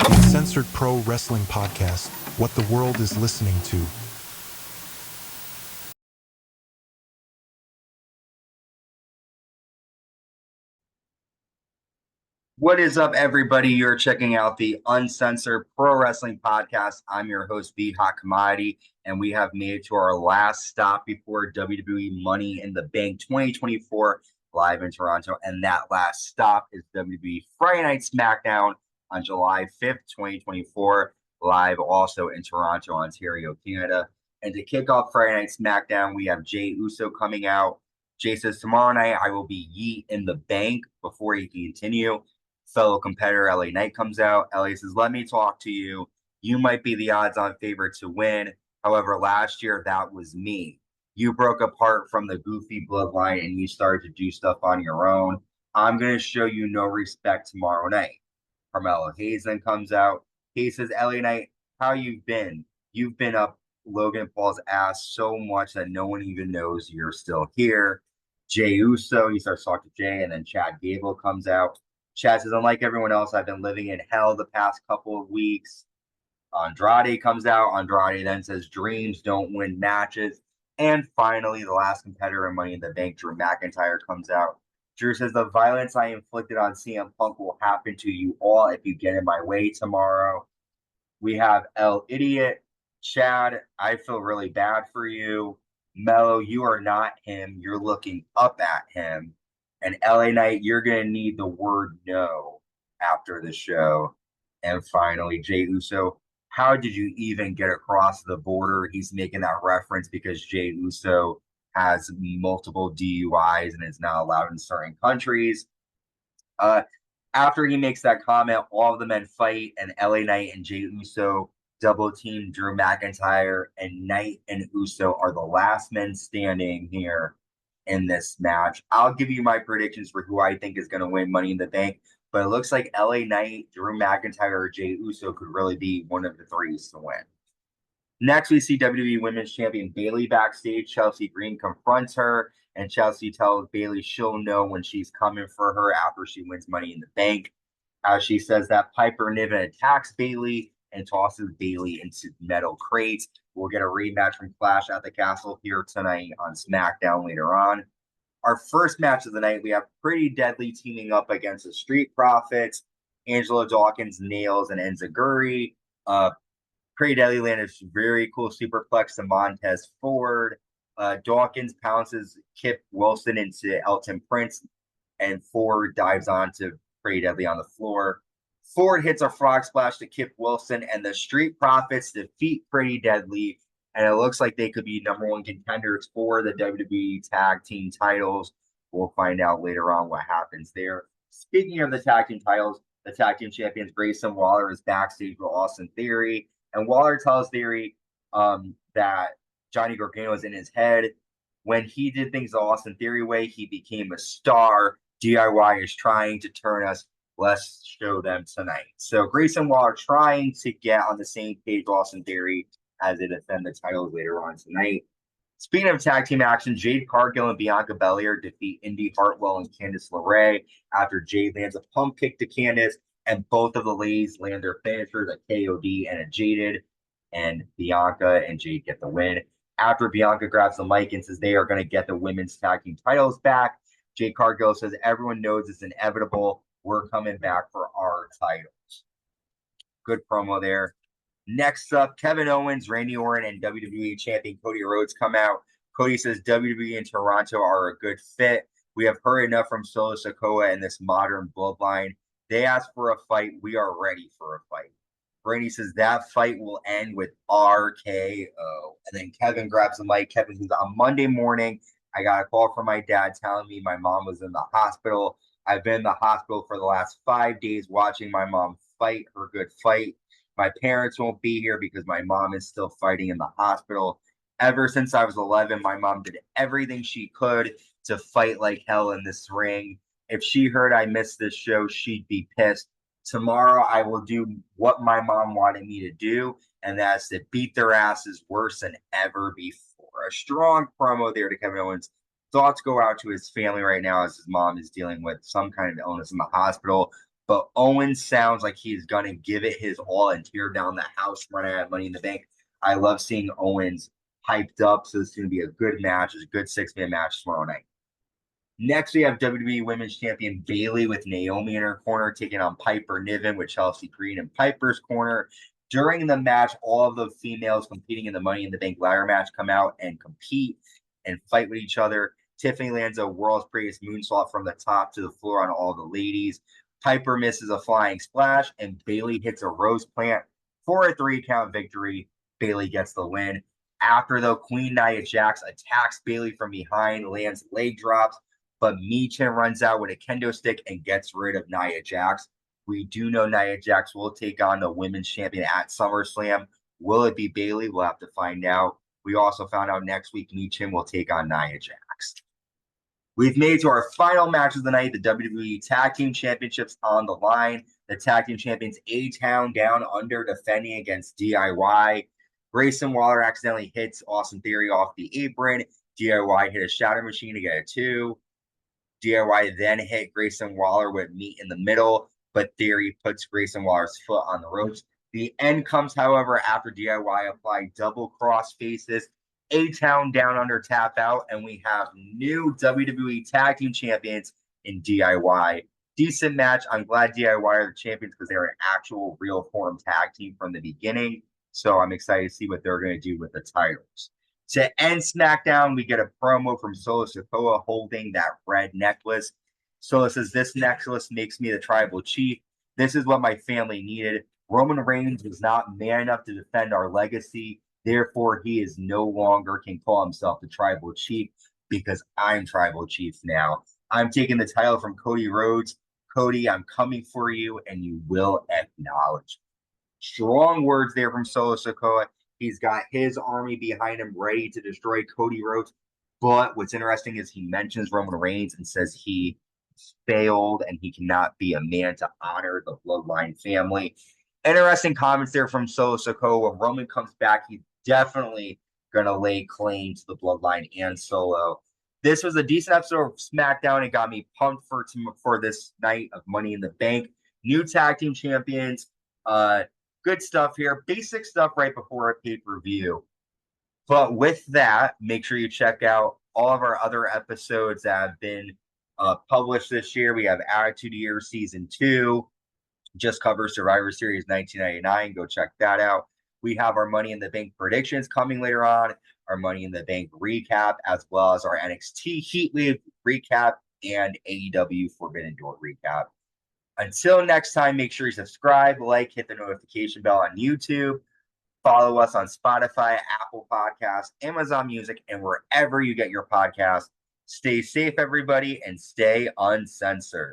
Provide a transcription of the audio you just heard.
Uncensored Pro Wrestling Podcast, what the world is listening to. What is up, everybody? You're checking out the Uncensored Pro Wrestling Podcast. I'm your host, B Hot Commodity, and we have made it to our last stop before WWE Money in the Bank 2024 live in Toronto. And that last stop is WWE Friday Night SmackDown on July 5th, 2024, live also in Toronto, Ontario, Canada. And to kick off Friday Night SmackDown, we have Jey Uso coming out. Jey says, tomorrow night I will be Yeet in the Bank. Before he can continue, fellow competitor LA Knight comes out. LA says, let me talk to you. You might be the odds-on favorite to win. However, last year, that was me. You broke apart from the goofy bloodline and you started to do stuff on your own. I'm going to show you no respect tomorrow night. Carmelo Hayes then comes out. He says, LA Knight, how you've been? You've been up Logan Paul's ass so much that no one even knows you're still here. Jey Uso, he starts talking to Jey, and then Chad Gable comes out. Chad says, unlike everyone else, I've been living in hell the past couple of weeks. Andrade comes out. Andrade then says, dreams don't win matches. And finally, the last competitor in Money in the Bank, Drew McIntyre, comes out. Drew says, the violence I inflicted on CM Punk will happen to you all if you get in my way tomorrow. We have El Idiot. Chad, I feel really bad for you. Mello, you are not him. You're looking up at him. And LA Knight, you're going to need the word no after the show. And finally, Jey Uso, how did you even get across the border? He's making that reference because Jey Uso has multiple DUIs and is not allowed in certain countries. After he makes that comment, all of the men fight, and LA Knight and Jey Uso double team Drew McIntyre, and Knight and Uso are the last men standing here in this match. I'll give you my predictions for who I think is going to win Money in the Bank, but it looks like LA Knight, Drew McIntyre, or Jey Uso could really be one of the threes to win. Next, we see WWE Women's Champion Bayley backstage. Chelsea Green confronts her, and Chelsea tells Bayley she'll know when she's coming for her after she wins Money in the Bank. As she says that Piper Niven attacks Bayley and tosses Bayley into metal crates. We'll get a rematch from Clash at the Castle here tonight on SmackDown later on. Our first match of the night, we have Pretty Deadly teaming up against the Street Profits. Angelo Dawkins, Nails, and Enziguri. Pretty Deadly landed a very cool superplex to Montez Ford. Dawkins pounces Kip Wilson into Elton Prince, and Ford dives onto Pretty Deadly on the floor. Ford hits a frog splash to Kip Wilson, and the Street Profits defeat Pretty Deadly, and it looks like they could be number one contenders for the WWE Tag Team titles. We'll find out later on what happens there. Speaking of the Tag Team titles, the Tag Team champions Grayson Waller is backstage with Austin Theory, and Waller tells Theory that Johnny Gargano was in his head. When he did things the Austin Theory way, he became a star. DIY is trying to turn us. Let's show them tonight. So Grayson Waller trying to get on the same page with Austin Theory as they defend the titles later on tonight. Speaking of tag team action, Jade Cargill and Bianca Belair defeat Indi, Hartwell, and Candice LeRae after Jade lands a pump kick to Candice, and both of the ladies land their finishers, a KOD and a Jaded, and Bianca and Jade get the win. After Bianca grabs the mic and says they are going to get the women's tag team titles back, Jade Cargill says everyone knows it's inevitable. We're coming back for our titles. Good promo there. Next up, Kevin Owens, Randy Orton, and WWE Champion Cody Rhodes come out. Cody says WWE and Toronto are a good fit. We have heard enough from Solo Sikoa and this modern bloodline. They asked for a fight. We are ready for a fight. Randy says that fight will end with RKO. And then Kevin grabs the mic. Kevin says, on Monday morning, I got a call from my dad telling me my mom was in the hospital. I've been in the hospital for the last 5 days watching my mom fight her good fight. My parents won't be here because my mom is still fighting in the hospital. Ever since I was 11, my mom did everything she could to fight like hell in this ring. If she heard I missed this show, she'd be pissed. Tomorrow, I will do what my mom wanted me to do, and that's to beat their asses worse than ever before. A strong promo there to Kevin Owens. Thoughts go out to his family right now as his mom is dealing with some kind of illness in the hospital. but Owens sounds like he's going to give it his all and tear down the house running at Money in the Bank. I love seeing Owens hyped up, so it's going to be a good match. It's a good six-man match tomorrow night. Next, we have WWE Women's Champion Bayley with Naomi in her corner, taking on Piper Niven with Chelsea Green in Piper's corner. During the match, all of the females competing in the Money in the Bank ladder match come out and compete and fight with each other. Tiffany lands a world's greatest moonsault from the top to the floor on all the ladies. Piper misses a flying splash, and Bayley hits a rose plant for a 3-count victory. Bayley gets the win. After, though, Queen Nia Jax attacks Bayley from behind, lands leg drops, but Michin runs out with a kendo stick and gets rid of Nia Jax. We do know Nia Jax will take on the women's champion at SummerSlam. Will it be Bayley? We'll have to find out. We also found out next week Michin will take on Nia Jax. We've made it to our final match of the night, the WWE Tag Team Championships on the line. The Tag Team Champions A-Town Down Under defending against DIY. Grayson Waller accidentally hits Austin Theory off the apron. DIY hit a shatter machine to get a 2. DIY then hit Grayson Waller with meat in the middle, but Theory puts Grayson Waller's foot on the ropes. The end comes, however, after DIY applied double cross faces. A-Town Down Under tap out, and we have new WWE Tag Team Champions in DIY. Decent match. I'm glad DIY are the champions because they're an actual real form tag team from the beginning. So I'm excited to see what they're going to do with the titles. To end SmackDown, we get a promo from Solo Sikoa holding that red necklace. Solo says, "This necklace makes me the tribal chief. This is what my family needed. Roman Reigns was not man enough to defend our legacy. Therefore, he is no longer can call himself the tribal chief because I'm tribal chief now. I'm taking the title from Cody Rhodes. Cody, I'm coming for you, and you will acknowledge." Strong words there from Solo Sikoa. He's got his army behind him ready to destroy Cody Rhodes. But what's interesting is he mentions Roman Reigns and says he failed and he cannot be a man to honor the Bloodline family. Interesting comments there from Solo Sikoa. When Roman comes back, he's definitely going to lay claim to the Bloodline and Solo. This was a decent episode of SmackDown. It got me pumped for this night of Money in the Bank. New tag team champions. Good stuff here. Basic stuff right before a pay-per-view. But with that, make sure you check out all of our other episodes that have been published this year. We have Attitude Year Season 2. Just covers Survivor Series 1999. Go check that out. We have our Money in the Bank predictions coming later on, our Money in the Bank recap, as well as our NXT Heatwave recap and AEW Forbidden Door recap. Until next time, make sure you subscribe, like, hit the notification bell on YouTube. Follow us on Spotify, Apple Podcasts, Amazon Music, and wherever you get your podcasts. Stay safe, everybody, and stay uncensored.